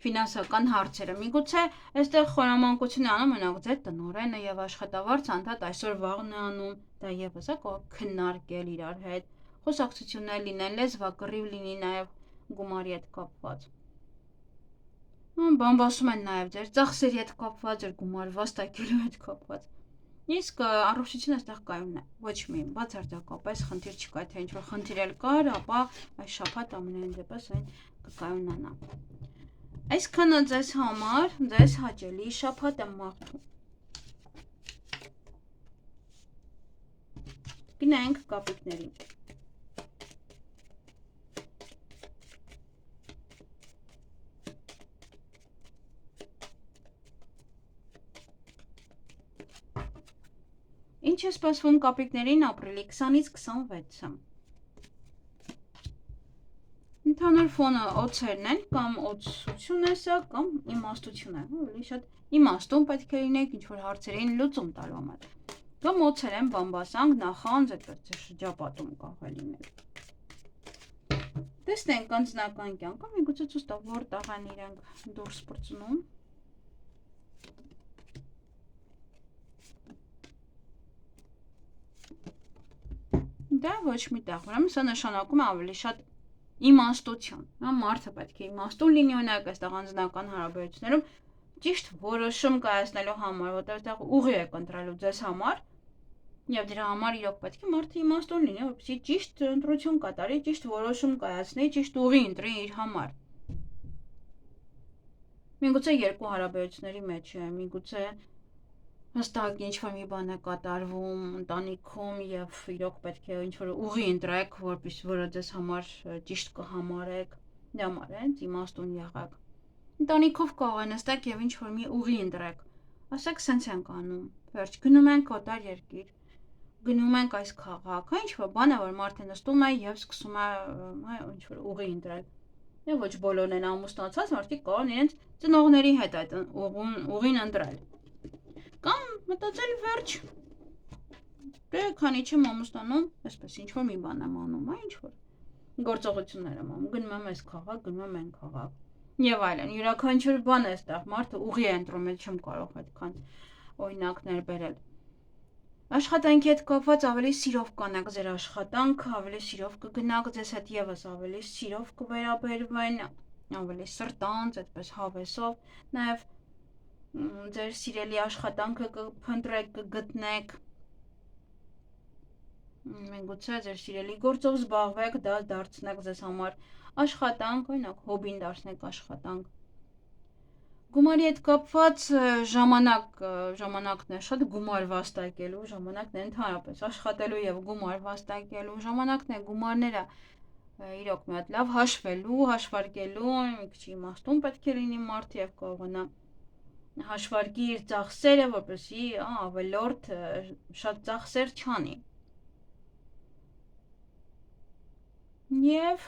Speaker 1: ֆինանսական հարցերը, միգուցե այստեղ խորամանկություն է անում մենակ ձեր տնօրենը եւ աշխատավարձ անդադ այսօր վաղն է անում, դա եւս է կարող քննարկել իրար հետ, խոսակցություններ լինեն, լեզվակռիվ լինի նաեւ գումարի հետ կապված։ Բամբասում են նաեւ ձեր ծախսերի հետ կապված, ձեր գումար վաստակելու հետ կապված։ Իսկ առողջությունը այստեղ կայուն է, ոչ մի բացարձակապես խնդիր չկա, թե ինչ որ խնդիր էլ կար, ապա այս շաբաթ ամենայն դեպս այն կկայունանա։ Այսքանը ձեզ համար, ձեզ հաճելի շաբաթ եմ մաղթում։ Գնանք կապիկներին։ Ինչ է սպասվում կապիկներին ապրիլի 20-ից 26-ը։ Ընդհանուր ֆոնը օձերն են, կամ օձություն է սա, կամ իմաստություն է, ավելի շատ իմաստուն պետք է լինեք, ինչ-որ հարցերին լուծում տալու համար, կամ օձեր են, բամբասանք, նախանձ, այդպես շրջապատում կարող է լինել։ Տեսնենք անձնական կյանքում, միգուցե ցույց տա որտեղ են իրենք դուրս պրծնում։ Դա ոչ մի տեղ, ուրեմն սա նշանակում է ավելի շատ իմաստություն, մարդը պետք է իմաստուն լինի, օրինակ այստեղ անձնական հարաբերություններում ճիշտ որոշում կայացնելու համար, որտեղ այստեղ ուղի եք ընտրելու ձեզ համար, եւ դրա համար իրոք պետք է մարդը իմաստուն լինի, որպեսզի ճիշտ ընտրություն կատարի, ճիշտ որոշում կայացնի, ճիշտ ուղի ընտրի իր համար։ Միգուցե երկու հարաբերությունների մեջ է, միգուցե հստակ ինչ-որ մի բան է կատարվում ընտանիքում եւ իրոք պետք է ինչ-որ ուղի ընտրեք, որը ձեզ համար ճիշտ կհամարեք, դա համար է, իմաստուն եղեք։ Ընտանիքով կարող է նստեք եւ ինչ-որ մի ուղի ընտրեք։ Ասեք, սենց ենք անում, վերջ, գնում ենք օտար երկիր, գնում ենք այս քաղաք, ինչ-որ բան է, որ մարդը նստում է եւ սկսում է ինչ-որ ուղի ընտրել։ Եվ ոչ բոլորն են ամուսնացած, մարդիկ կարող են իրենց ծնողների հետ այդ ուղին ընտրել։ Կամ մտածել վերջ, դե քանի չեմ ամուսնանում, այսպես ինչ-որ մի բան եմ անում, ինչ-որ գործողություններ եմ անում, գնում եմ այս քաղաք, գնում եմ այն քաղաք եւ այլն։ Յուրաքանչյուր բան է այստեղ մարդը ուղի է ընտրում, ես չեմ կարող այդքան օրինակներ բերել։ Աշխատանքի հետ կապված ավելի սիրով կանեք ձեր աշխատանքը, ավելի սիրով կգնաք ձեզ հետ եւս ավելի սիրով կվերաբերվեն, ավելի սրտանց, այդպես հավեսով, նաեւ ձեր սիրելի աշխատանքը կփնտրեք, կգտնեք։ Միգուցե ձեր սիրելի գործով զբաղվեք, դա դարձնեք ձեզ համար աշխատանք, օրինակ հոբին դարձնեք աշխատանք։ Գումարի հետ կապված ժամանակն է շատ գումար վաստակելու, ժամանակն է ընդհանրապես աշխատելու եւ գումար վաստակելու, ժամանակն է գումարները իրոք մի հատ լավ հաշվելու, հաշվարկելու, մի քիչ իմաստուն պետք է լինի մարդ եւ կարողանա հաշվարկի իր ծախսերը, որպեսզի ավելորդ շատ ծախսեր չանի։ Եվ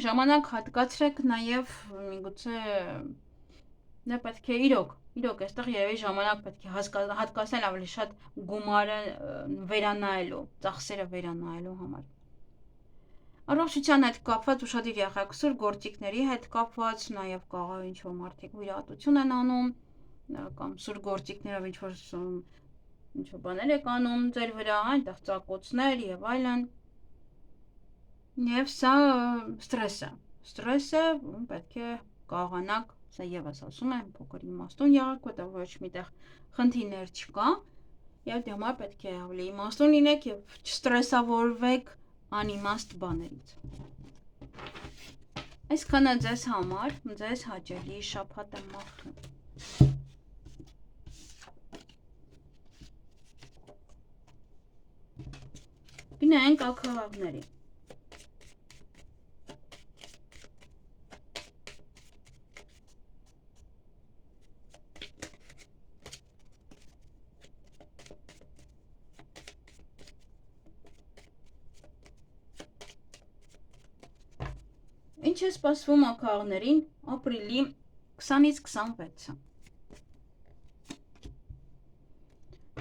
Speaker 1: ժամանակ հատկացրեք նաև միգուցե դա պետք է իրոք այստեղ երևի ժամանակ պետք է հատկացնել ավելի շատ գումարը վերանայելու, ծախսերը վերանայելու համար։ Առողջության հետ կապված ուշադիր եղեք սուր գործիքների հետ կապված, նաև կարող է ինչ-որ մարդիկ վիրահատություն են անում, կամ սուր գործիքներով ինչ-որ բաներ եք անում ձեր վրա, այնտեղ ծակոցներ եւ այլն։ Եվ սա ստրես է, պետք է կարողանաք, սա եւս ասում եմ, փոքր իմաստուն եղեք, որտեղ ոչ միտեղ խնդիրներ չկա, եւ դե համար պետք է ավելի իմաստուն լինեք եւ չստրեսավորվեք անիմաստ բաներից։ Այսքանը ձեզ համար, ձեզ հաճելի շաբաթ եմ մաղթում։ Գնանք ակղաղների։ Ինչ է սպասվում ակղաղներին ապրիլի 20-ից 26-ը։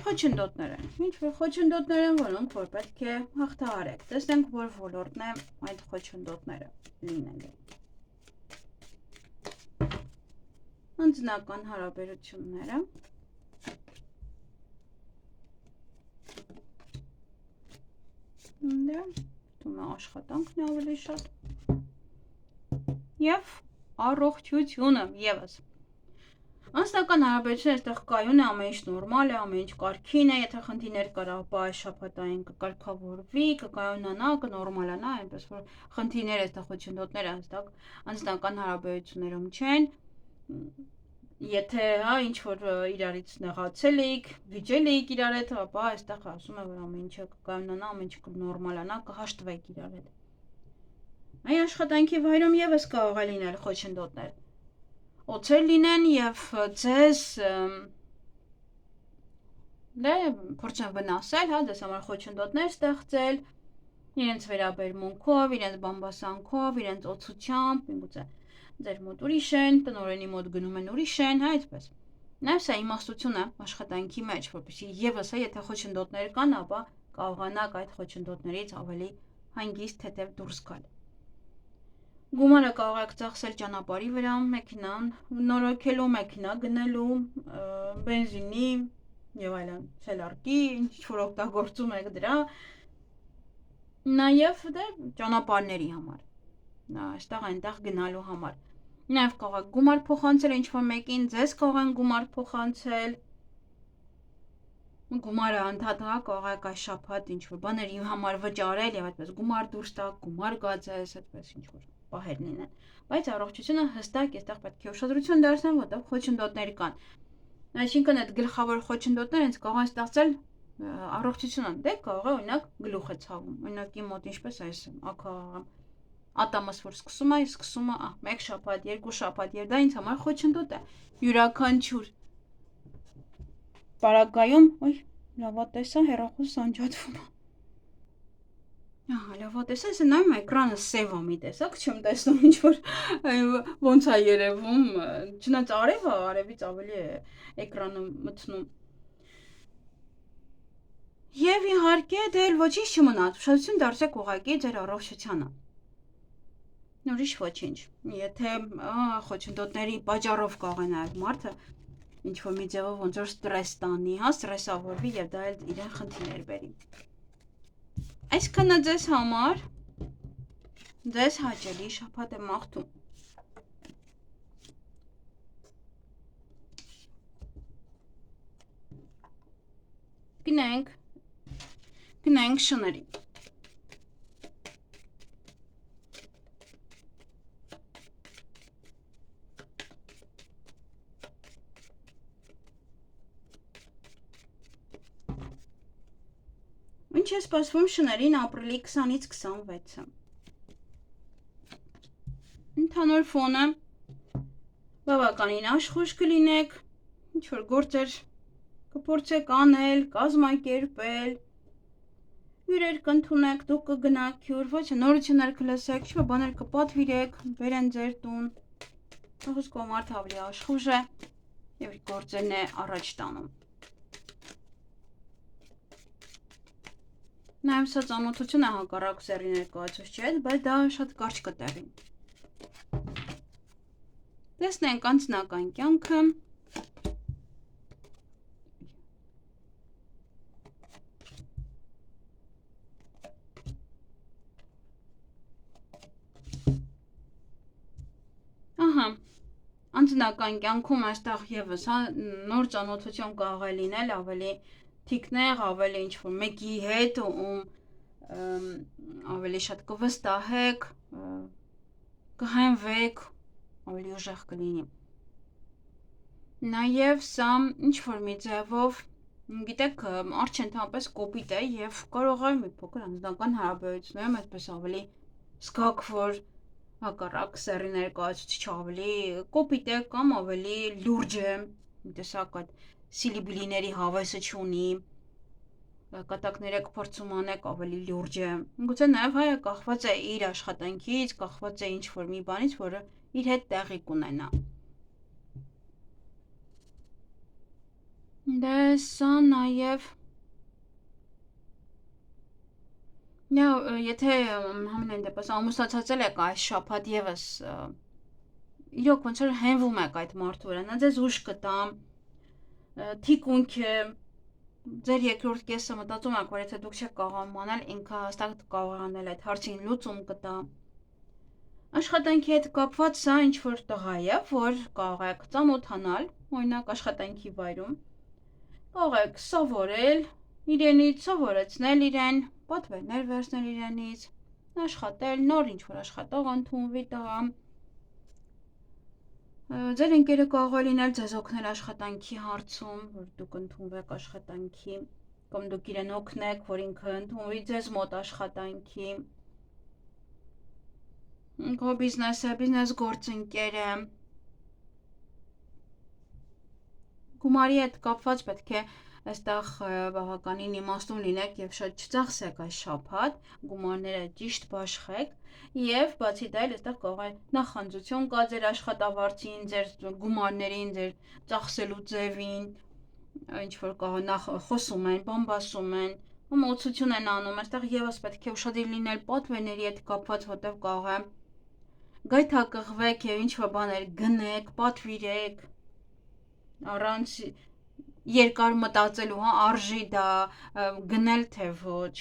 Speaker 1: Խոչընդոտներ են, ինչ-որ խոչընդոտներ են, որոնք որ պետք է հաղթահարեք, տեսնենք, որ ոլորտն է այդ խոչընդոտները լինելու։ Անձնական հարաբերությունները, դու աշխատանքն է ավելի շատ, և առողջությունը եւս։ Անձնական հարաբերությունը այստեղ կայուն է, ամեն ինչ նորմալ է, ամեն ինչ կարգին է, եթե խնդիրներ կար, ապա այս շաբաթային կկարգավորվի, կկայունանա, կնորմալանա, այնպես որ խնդիրները այստեղ խոչընդոտները հստակ անձնական հարաբերություններում չեն։ Եթե ինչ որ իրարից նեղացել էիք, վիճել էիք իրար հետ, ապա այստեղ ասում է, որ ամեն ինչը կկայունանա, ամեն ինչը կնորմալանա, կհաշտվեք իրար հետ։ Այ աշխատանքի վայրում եւս կարող է լինել խոչընդոտներ։ Օծեր լինեն եւ ձեզ փորձեն վնասել, ձեզ համար խոչընդոտներ ստեղծել, իրենց վերաբերմունքով, իրենց բամբասանքով, իրենց օծությամբ, միգուցե ձեր մոտ ուրիշ են, տնօրենի մոտ գնում են ուրիշ են, այդպես։ Նաեւ սա իմաստություն է աշխատանքի մեջ, որպեսզի եւս եթե խոչընդոտներ կան, ապա կարողանաք այդ խոչընդոտներից ավելի հանգիստ հետև դուրս գալ։ Գումարը կարող եք ծախսել ճանապարհի վրա, մեքենան նորոգելու, մեքենա գնելու, բենզինի եւ այլն, սելարկի, ինչ որ օգտագործում եք դրա, նաեւ ճանապարհների համար, այստեղ այնտեղ գնալու համար։ Նաեւ կարող եք գումար փոխանցել ինչ-որ մեկին, ձեզ կարող են գումար փոխանցել, գումարը անդադար կարող եք այս շաբաթ ինչ-որ բաների համար վճարել եւ այդպես գումար դուրս տաք, գումար գա ձեզ, այդպես ինչ-որ պահեր լինեն, բայց առողջությունը հստակ այստեղ պետք է ուշադրություն դարձնեն, որտեղ խոչընդոտներ կան։ Այսինքն այդ գլխավոր խոչընդոտները հենց կարող են ստեղծել առողջությունը, դե կարող է օրինակ գլուխ է ցավում, օրինակ իմ մոտ ինչպես այս ակա ատամս որ սկսում է 1 շաբաթ, 2 շաբաթ, եւ դա ինձ համար խոչընդոտ է։ Յուրաքանչյուր պարագայում, լավատեսա հեռախոս անջատվում է։ Լավատեսա, ես նայում էկրանը սև է մի տեսակ, չեմ տեսնում ինչ որ ոնց է երևում, չնայած արևից ավելի է էկրանը մտնում։ Եվ իհարկե դե էլ ոչինչ չմնաց, ուշադրություն դարձեք ուղղակի ձեր առողջությանը։ Ուրիշ ոչինչ։ Եթե խոչընդոտների պատճառով կարող է նաև մարդը ինչ որ մի ձևով ոնց որ ստրես տանի, ստրեսավորվի եւ դա էլ իրեն խնդիրներ բերի։ Այսքանը ձեզ համար, ձեզ հաճելի շաբաթ եմ մաղթում։ Գնանք շների։ Ինչ է սպասվում շներին ապրիլի 20-ից 26-ը։ Ընդհանուր ֆոնը բավականին աշխույժ կլինեք, ինչ որ գործեր կփորձեք անել, կազմակերպել, հյուրեր կընդունեք, դուք կգնաք հյուր, ոչ նորություններ կլսեք, ինչ-որ բաներ կպատվիրեք, բերեն ձեր տուն։ Խոսքով մարդը ավելի աշխույժ է եւ գործերն է առաջ տանում։ Նաև սա ծանոթություն է հակառակ սեռի ներկայացուցչի հետ, բայց դա շատ կարճ կտեղի։ Տեսնենք անձնական կյանքը։ Անձնական կյանքում այստեղ եւս նոր ծանոթություն կարող է լինել, ավելի թիկնեղ, ավելի ինչ-որ մեկի հետ, ավելի շատ կվստահեք, կհենվեք, ավելի ուժեղ կլինի։ Նաև սա ինչ-որ մի ձևով, գիտեք, արջ ընդհանրապես կոպիտ է եւ կարող է մի փոքր անձնական հարաբերություններում այդպես ավելի զգաք, որ հակառակ սեռի ներկայացուցիչը ավելի կոպիտ է կամ ավելի լուրջ է, տեսակ այդ սիլիբիլիների հավեսը չունի, կատակները կփորձում անեք ավելի լուրջ է, գուցե նաև հայը կախված է իր աշխատանքից, կախված է ինչ-որ մի բանից, որը իր հետ տեղի կունենա։ Դե սա նաև եթե համենայն դեպս ամուսնացածել եք այս շաբաթ եւս իրոք ոնց որ հենվում եք այդ մարդու վրա, նա ձեզ ուժ կտա, թիկունք է, ձեր երկրորդ կեսը մտածում եք, որ եթե դուք չեք կարողանում անել, ինքը հստակ կարող անել այդ հարցին լուծում կտա։ Աշխատանքի հետ կապված սա ինչ որ տղա է, որ կարող եք ծանոթանալ, օրինակ աշխատանքի վայրում, կարող եք սովորել իրենից, սովորեցնել իրեն, պատվերներ վերցնել իրենից, աշխատել, նոր ինչ որ աշխատող ընդունվի տղա։ Ձեր ընկերը կարող է լինել ձեզ օգնել աշխատանքի հարցում, որ դուք ընդունվեք աշխատանքի, կամ դուք իրեն օգնեք, որ ինքը ընդունվի ձեզ մոտ աշխատանքի։ Քո բիզնեսը, բիզնես գործընկերը։ Գումարի հետ կապված պետք է այստեղ բավականին իմաստուն լինեք եւ շատ չծախսեք այս շաբաթ, գումարները ճիշտ բաշխեք եւ բացի դա էլ այստեղ կարող է նախանձություն կա ձեր աշխատավարձին, ձեր գումարներին, ձեր ծախսելու ձևին, ինչ որ կարող խոսում են, բամբասում են, մոծություն են անում, այստեղ եւս պետք է ուշադիր լինել պատվերների հետ կապված, որտեղ կարող է գայթակղվեք եւ ինչ որ բաներ գնեք, պատվիրեք առանց երկար մտածելու, արժի դա գնել թե ոչ։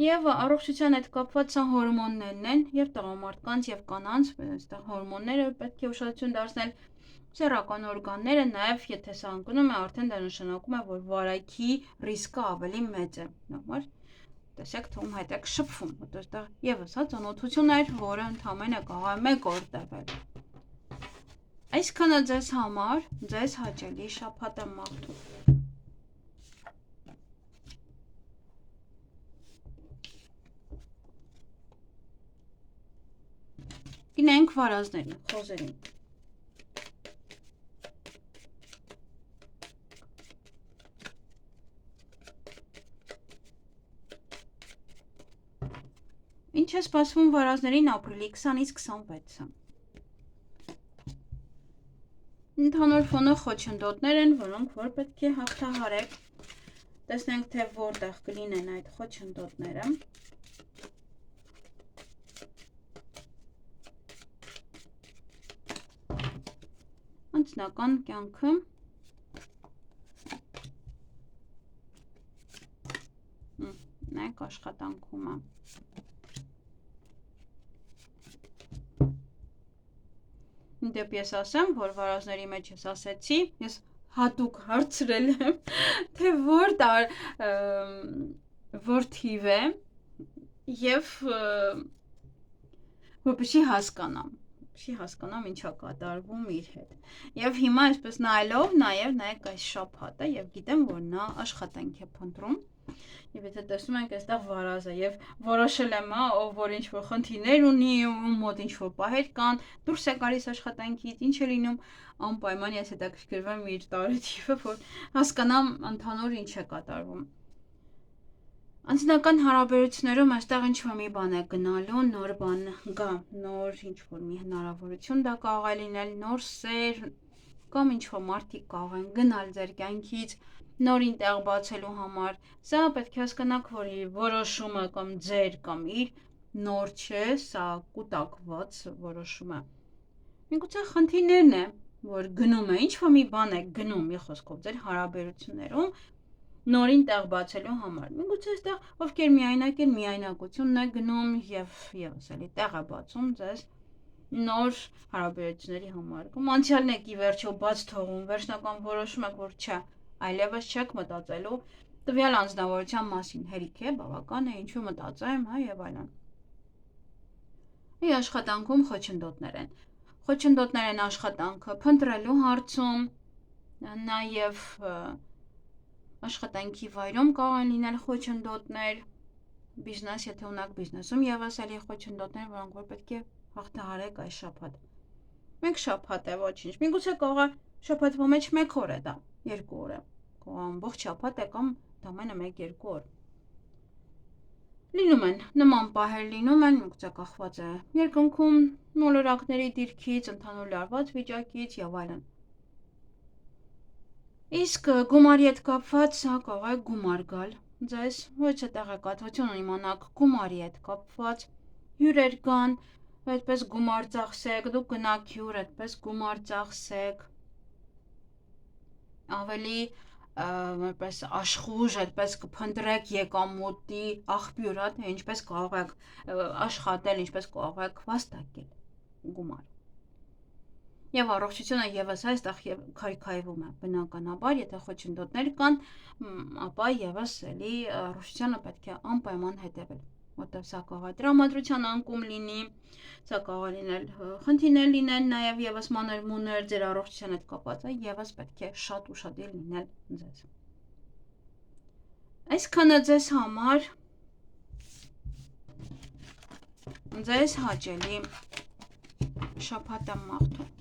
Speaker 1: Եվ առողջության հետ կապված սա հորմոններն են, եւ տղամարդկանց եւ կանանց, այստեղ հորմոնները պետք է ուշադրություն դարձնել, սեռական օրգանները, նաեւ եթե սա ընկնում է, արդեն դա նշանակում է, որ վարակի ռիսկը ավելի մեծ է։ տեսեք թե ում հետ եք շփվում, որտեղ եւս հա ծանոթություններ, որը ընդամենը կարող է 1 օր տևել։ Այսքանը ձեզ համար, ձեզ հաճելի շաբաթ եմ մաղթում։ Գնանք վարազներին, խոզերին։ Ինչ է սպասվում վարազներին ապրիլի 20-ից 26-ը։ Ընդհանուր ֆոնը խոչընդոտներ են, որոնք որ պետք է հաղթահարեք։ Տեսնենք, թե որտեղ կլինեն այդ խոչընդոտները։ Անձնական կյանքը։ Նայեք աշխատանքում է։ Դեպ ես ասեմ, որ վարազների մեջ ես ասեցի, ես հատուկ հարցրել եմ, թե որ թիվ է և որպեսզի հասկանամ ինչա կատարվում իր հետ։ Եվ հիմա այսպես նայելով նաև նայեք այս շաբաթը և գիտեմ, որ նա աշխատանք է փնտրում։ Եվ եթե տեսնում ենք այստեղ վարազը եւ որոշել եմ, ով որ ինչ որ խնդիրներ ունի, ում մոտ ինչ որ պահեր կան, դուրս է գալիս աշխատանքից, ինչ է լինում, անպայման ես հետաքրքրվեմ իր տարեթիվը, որ հասկանամ ընդհանուր ինչ է կատարվում։ Անձնական հարաբերություններում այստեղ ինչ որ մի բան է գնալու, նոր բան գա, նոր ինչ որ մի հնարավորություն դա կարող է լինել, նոր սեր կամ ինչ որ մարդիկ կարող են գնալ ձեր կյանքից նորին տեղ բացելու համար, սա պետք է հասկանաք, որ իր որոշումը կամ ձեր կամ իր նոր չէ, սա կուտակված որոշում է։ Միգուցե խնդիրներն է, որ գնում է, ինչ որ մի բան է գնում, մի խոսքով ձեր հարաբերություններում նորին տեղ բացելու համար։ Միգուցե այստեղ ովքեր միայնակ են, միայնակությունն է գնում եւ եւս էլի տեղ է բացում ձեզ նոր հարաբերությունների համար։ Կամ անցյալն եք ի վերջո բաց թողում, վերջնական որոշում եք, որ չէ, այլևս չեք մտածելու տվյալ անձնավորության մասին, հերիք է, բավական է, ինչու մտածեմ, հա եւ այլն։ Այ աշխատանքում խոչընդոտներ են։ Խոչընդոտներ են աշխատանքը փնտրելու հարցում, նաեւ աշխատանքի վայրում կարող են լինել խոչընդոտներ, բիզնես, եթե ունակ բիզնեսում եւս էլի խոչընդոտներ, որոնք որ պետք է հաղթահարեք այս շաբաթ։ Մեկ շաբաթ է, ոչինչ։ Միգուցե կարող է շաբաթվա մեջ 1 օր է դա, 2 օր է։ Կարող ամբողջ շաբաթ է կամ դամենը 1-2 օր։ Լինում են, նման պահեր լինում են, միգուցե կախված է երկնքում, մոլորակների դիրքից, ընդհանուր լարված վիճակից եւ այլն։ Իսկ գումարի հետ կապված սա կարող է գումար գալ ձեզ, ոչ թե տեղեկատվություն իմանաք գումարի հետ կապված, հյուրեր կան, այդպես գումար ծախսեք, դուք գնաք հյուր, այդպես գումար ծախսեք, ավելի որպես աշխուժ, այդպես կփնտրեք եկամուտի աղբյուր, թե ինչպես կարող եք աշխատել, ինչպես կարող եք վաստակել գումար։ Եվ առողջությունը եւս այստեղ քայքայվում է, բնականաբար, եթե խոչընդոտներ կան, ապա եւս էլի առողջությանը պետք է անպայման հետևել, որտեղ սա կարող է տրամադրության անկում լինի, սա կարող է լինել խնդիրներ լինեն, նաեւ եւս մանր-մունր ձեր առողջության հետ կապված է, եւս պետք է շատ ուշադիր լինել ձեզ։ Այսքանը ձեզ համար, ձեզ հաճելի շաբաթ եմ մաղթում։